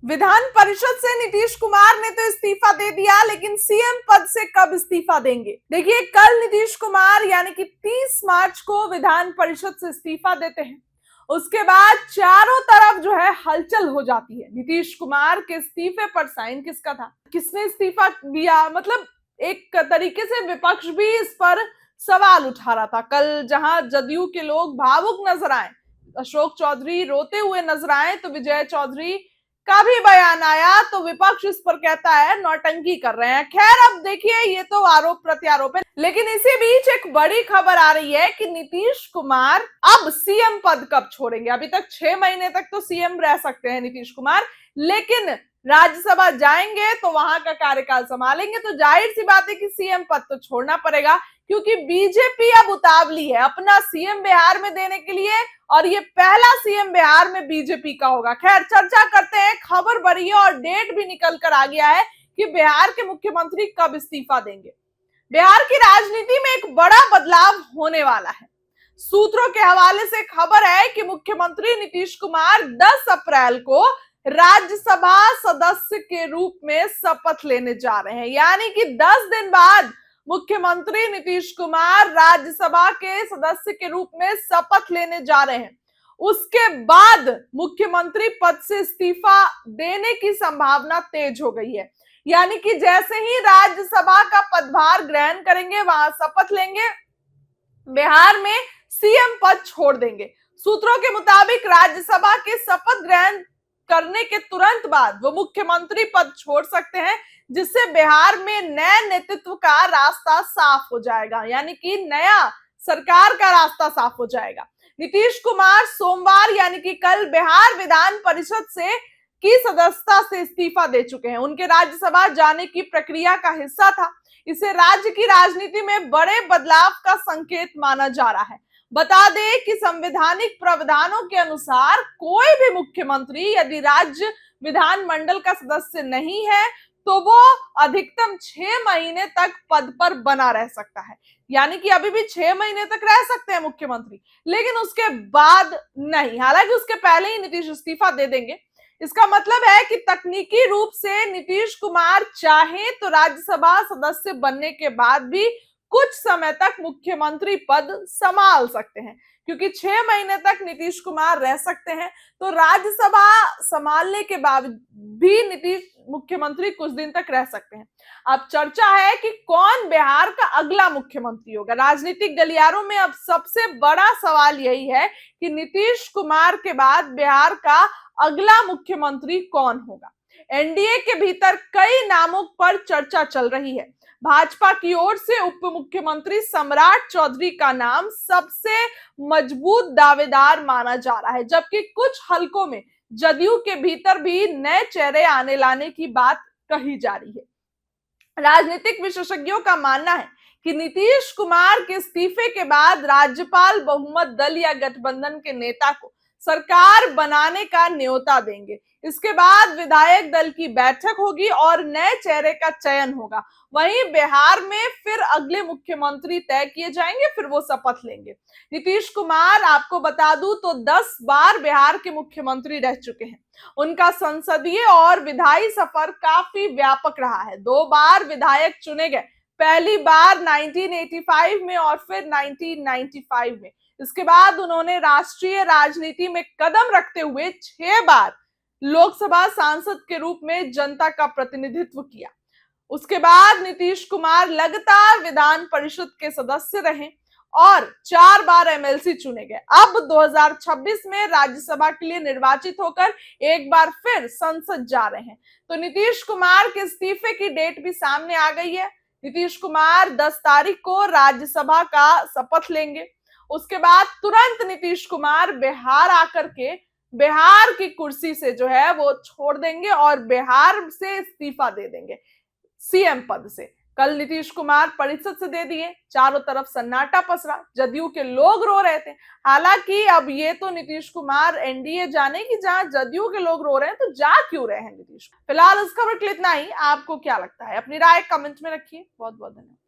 विधान परिषद से नीतीश कुमार ने तो इस्तीफा दे दिया, लेकिन सीएम पद से कब इस्तीफा देंगे? देखिए, कल नीतीश कुमार यानी कि 30 मार्च को विधान परिषद से इस्तीफा देते हैं। उसके बाद चारों तरफ जो है हलचल हो जाती है। नीतीश कुमार के इस्तीफे पर साइन किसका था, किसने इस्तीफा दिया, मतलब एक तरीके से विपक्ष भी इस पर सवाल उठा रहा था। कल जहां जदयू के लोग भावुक नजर आए, अशोक चौधरी रोते हुए नजर आए, तो विजय चौधरी का भी बयान आया, तो विपक्ष इस पर कहता है नौटंकी कर रहे हैं। खैर, अब देखिए, ये तो आरोप प्रत्यारोप है, लेकिन इसी बीच एक बड़ी खबर आ रही है कि नीतीश कुमार अब सीएम पद कब छोड़ेंगे। अभी तक 6 महीने तक तो सीएम रह सकते हैं नीतीश कुमार, लेकिन राज्यसभा जाएंगे तो वहां का कार्यकाल संभालेंगे, तो जाहिर सी बात है कि सीएम पद तो छोड़ना पड़ेगा, क्योंकि बीजेपी अब उतावली है अपना सीएम बिहार में देने के लिए, और ये पहला सीएम बिहार में बीजेपी का होगा। खैर, चर्चा करते हैं, खबर बड़ी है और डेट भी निकल कर आ गया है कि बिहार के मुख्यमंत्री कब इस्तीफा देंगे। बिहार की राजनीति में एक बड़ा बदलाव होने वाला है। सूत्रों के हवाले से खबर है कि मुख्यमंत्री नीतीश कुमार 10 अप्रैल को राज्यसभा सदस्य के रूप में शपथ लेने जा रहे हैं, यानी कि 10 दिन बाद मुख्यमंत्री नीतीश कुमार राज्यसभा के सदस्य के रूप में शपथ लेने जा रहे हैं। उसके बाद मुख्यमंत्री पद से इस्तीफा देने की संभावना तेज हो गई है, यानी कि जैसे ही राज्यसभा का पदभार ग्रहण करेंगे, वहां शपथ लेंगे, बिहार में सीएम पद छोड़ देंगे। सूत्रों के मुताबिक राज्यसभा के शपथ ग्रहण करने के तुरंत बाद वो मुख्यमंत्री पद छोड़ सकते हैं, जिससे बिहार में नए नेतृत्व का रास्ता साफ हो जाएगा, यानी कि नया सरकार का रास्ता साफ हो जाएगा। नीतीश कुमार सोमवार यानी कि कल बिहार विधान परिषद से की सदस्यता से इस्तीफा दे चुके हैं। उनके राज्यसभा जाने की प्रक्रिया का हिस्सा था। इसे राज्य की राजनीति में बड़े बदलाव का संकेत माना जा रहा है। बता दें कि संवैधानिक प्रावधानों के अनुसार कोई भी मुख्यमंत्री यदि राज्य विधानमंडल का सदस्य नहीं है तो वो अधिकतम 6 महीने तक पद पर बना रह सकता है, यानी कि अभी भी 6 महीने तक रह सकते हैं मुख्यमंत्री, लेकिन उसके बाद नहीं। हालांकि उसके पहले ही नीतीश इस्तीफा दे देंगे। इसका मतलब है कि तकनीकी रूप से नीतीश कुमार चाहे तो राज्यसभा सदस्य बनने के बाद भी कुछ समय तक मुख्यमंत्री पद संभाल सकते हैं, क्योंकि 6 महीने तक नीतीश कुमार रह सकते हैं, तो राज्यसभा संभालने के बाद भी नीतीश मुख्यमंत्री कुछ दिन तक रह सकते हैं। अब चर्चा है कि कौन बिहार का अगला मुख्यमंत्री होगा। राजनीतिक गलियारों में अब सबसे बड़ा सवाल यही है कि नीतीश कुमार के बाद बिहार का अगला मुख्यमंत्री कौन होगा। एनडीए के भीतर कई नामों पर चर्चा चल रही है। भाजपा की ओर से उप मुख्यमंत्री सम्राट चौधरी का नाम सबसे मजबूत दावेदार माना जा रहा है, जबकि कुछ हलकों में जदयू के भीतर भी नए चेहरे आने लाने की बात कही जा रही है। राजनीतिक विशेषज्ञों का मानना है कि नीतीश कुमार के इस्तीफे के बाद राज्यपाल बहुमत दल या गठबंधन के नेता को सरकार बनाने का न्योता देंगे। इसके बाद विधायक दल की बैठक होगी और नए चेहरे का चयन होगा। वहीं बिहार में फिर अगले मुख्यमंत्री तय किए जाएंगे, फिर वो शपथ लेंगे। नीतीश कुमार, आपको बता दूं तो 10 बार बिहार के मुख्यमंत्री रह चुके हैं। उनका संसदीय और विधायी सफर काफी व्यापक रहा है। 2 बार विधायक चुने गए, पहली बार 1985 में और फिर 1995 में। इसके बाद उन्होंने राष्ट्रीय राजनीति में कदम रखते हुए 6 बार लोकसभा सांसद के रूप में जनता का प्रतिनिधित्व किया। उसके बाद नीतीश कुमार लगातार विधान परिषद के सदस्य रहे और 4 बार एमएलसी चुने गए। अब 2026 में राज्यसभा के लिए निर्वाचित होकर एक बार फिर संसद जा रहे हैं। तो नीतीश कुमार के इस्तीफे की डेट भी सामने आ गई है। नीतीश कुमार 10 तारीख को राज्यसभा का शपथ लेंगे। उसके बाद तुरंत नीतीश कुमार बिहार आकर के बिहार की कुर्सी से जो है वो छोड़ देंगे और बिहार से इस्तीफा दे देंगे सीएम पद से। कल नीतीश कुमार परिषद से दे दिए, चारों तरफ सन्नाटा पसरा, जदयू के लोग रो रहे थे। हालांकि अब ये तो नीतीश कुमार एनडीए जाने की, जहां जदयू के लोग रो रहे हैं तो जा क्यों रहे हैं नीतीश। फिलहाल इस खबर के लिए इतना ही। आपको क्या लगता है, अपनी राय कमेंट में रखिए। बहुत बहुत धन्यवाद।